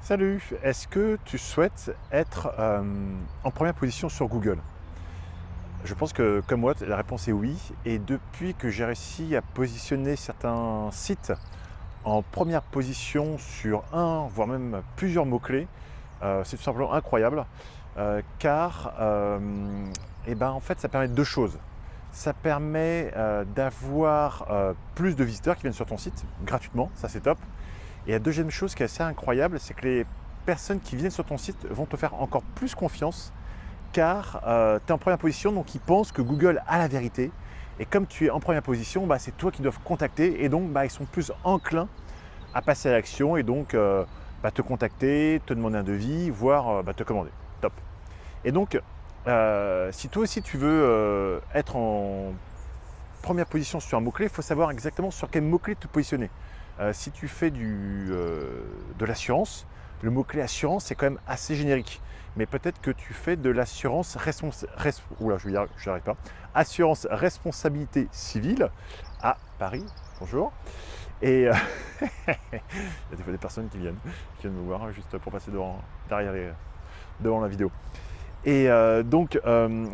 Salut, est-ce que tu souhaites être en première position sur Google? Je pense que comme moi, la réponse est oui. Et depuis que j'ai réussi à positionner certains sites en première position sur un, voire même plusieurs mots-clés, c'est tout simplement incroyable. Car en fait, ça permet deux choses. Ça permet d'avoir plus de visiteurs qui viennent sur ton site gratuitement, ça c'est top. Et la deuxième chose qui est assez incroyable, c'est que les personnes qui viennent sur ton site vont te faire encore plus confiance car tu es en première position, donc ils pensent que Google a la vérité. Et comme tu es en première position, c'est toi qui doivent contacter et donc ils sont plus enclins à passer à l'action et donc te contacter, te demander un devis, voire te commander. Top. Et donc, si toi aussi tu veux être en première position sur un mot-clé, il faut savoir exactement sur quel mot-clé te positionner. Si tu fais de l'assurance, le mot-clé assurance, c'est quand même assez générique. Mais peut-être que tu fais de l'assurance assurance responsabilité civile à Paris. Bonjour. Et il y a des fois des personnes qui viennent me voir juste pour passer devant la vidéo. Et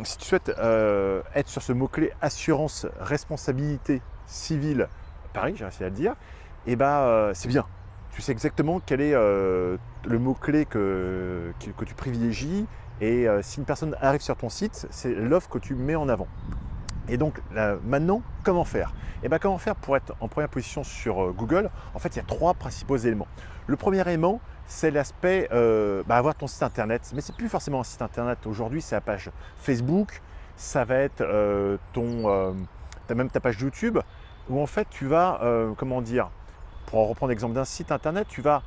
si tu souhaites être sur ce mot-clé assurance responsabilité civile Paris, j'ai réussi à le dire, c'est bien. Tu sais exactement quel est le mot-clé que tu privilégies et si une personne arrive sur ton site, c'est l'offre que tu mets en avant. Et donc maintenant, comment faire? Comment faire pour être en première position sur Google? En fait, il y a trois principaux éléments. Le premier élément, c'est l'aspect avoir ton site internet. Mais c'est plus forcément un site internet. Aujourd'hui, c'est la page Facebook, ça va être même ta page YouTube, où en fait tu vas, pour reprendre l'exemple d'un site internet, tu vas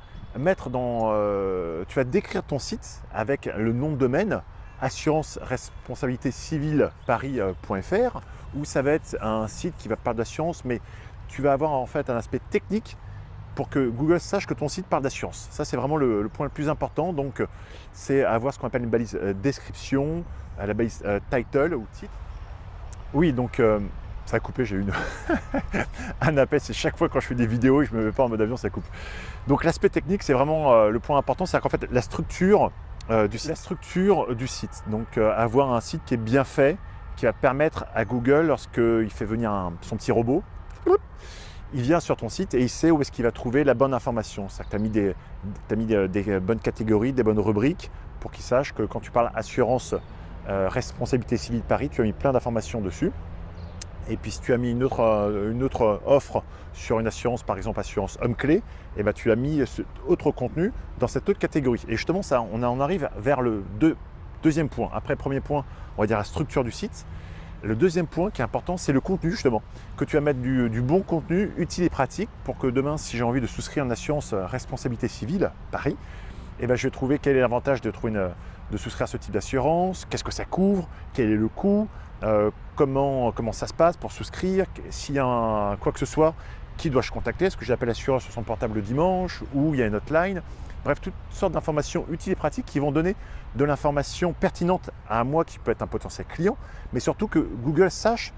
décrire ton site avec le nom de domaine assurance responsabilité civile paris.fr, où ça va être un site qui va parler d'assurance, mais tu vas avoir en fait un aspect technique pour que Google sache que ton site parle d'assurance. Ça, c'est vraiment le point le plus important. Donc, c'est avoir ce qu'on appelle une balise description, la balise title ou titre. Oui, donc ça a coupé, j'ai eu un appel, c'est chaque fois quand je fais des vidéos et je ne me mets pas en mode avion, ça coupe. Donc l'aspect technique, c'est vraiment le point important, c'est qu'en fait la structure du site. Donc avoir un site qui est bien fait, qui va permettre à Google, lorsqu'il fait venir son petit robot, il vient sur ton site et il sait où est-ce qu'il va trouver la bonne information. C'est-à-dire que tu as mis des bonnes catégories, des bonnes rubriques pour qu'il sache que quand tu parles assurance responsabilité civile Paris, tu as mis plein d'informations dessus. Et puis si tu as mis une autre offre sur une assurance, par exemple assurance homme-clé, tu as mis autre contenu dans cette autre catégorie. Et justement, on arrive vers le deuxième point. Après le premier point, on va dire la structure du site. Le deuxième point qui est important, c'est le contenu justement. Que tu vas mettre du bon contenu utile et pratique pour que demain, si j'ai envie de souscrire une assurance responsabilité civile Paris, je vais trouver quel est l'avantage de souscrire ce type d'assurance, qu'est-ce que ça couvre, quel est le coût, comment ça se passe pour souscrire, s'il y a quoi que ce soit, qui dois-je contacter, est-ce que j'appelle l'assureur sur son portable le dimanche ou il y a une hotline. Bref, toutes sortes d'informations utiles et pratiques qui vont donner de l'information pertinente à moi qui peut être un potentiel client, mais surtout que Google sache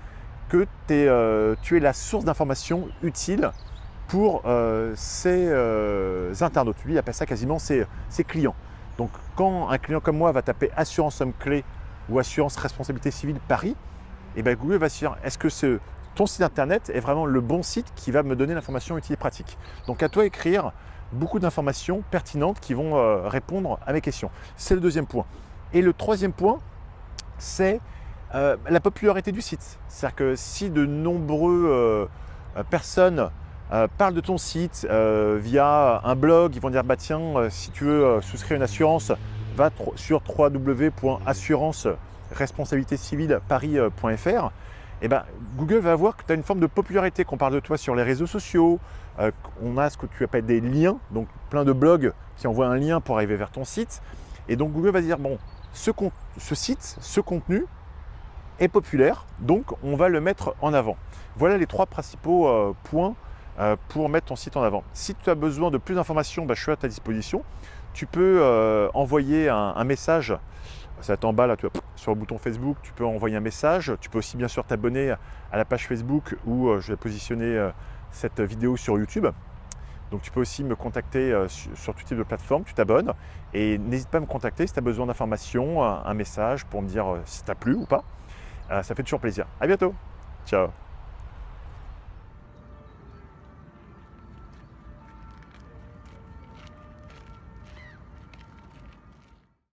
que tu es la source d'informations utiles pour ses internautes. Lui, il appelle ça quasiment ses clients. Donc, quand un client comme moi va taper assurance homme-clé ou assurance responsabilité civile Paris, Google va se dire, est-ce que ton site internet est vraiment le bon site qui va me donner l'information utile et pratique? Donc, à toi d'écrire beaucoup d'informations pertinentes qui vont répondre à mes questions. C'est le deuxième point. Et le troisième point, c'est la popularité du site. C'est-à-dire que si de nombreuses personnes parlent de ton site via un blog, ils vont dire si tu veux souscrire une assurance, va sur www.assurance-responsabilité-civile-paris.fr. Google va voir que tu as une forme de popularité, qu'on parle de toi sur les réseaux sociaux, on a ce que tu appelles des liens, donc plein de blogs qui envoient un lien pour arriver vers ton site. Et donc Google va dire, ce site, ce contenu est populaire, donc on va le mettre en avant. Voilà les trois principaux points pour mettre ton site en avant. Si tu as besoin de plus d'informations, je suis à ta disposition. Tu peux envoyer un message, ça va être en bas là, sur le bouton Facebook, tu peux envoyer un message. Tu peux aussi bien sûr t'abonner à la page Facebook où je vais positionner cette vidéo sur YouTube. Donc tu peux aussi me contacter sur tout type de plateforme, tu t'abonnes et n'hésite pas à me contacter si tu as besoin d'informations, un message pour me dire si ça t'a plu ou pas. Ça fait toujours plaisir. À bientôt. Ciao.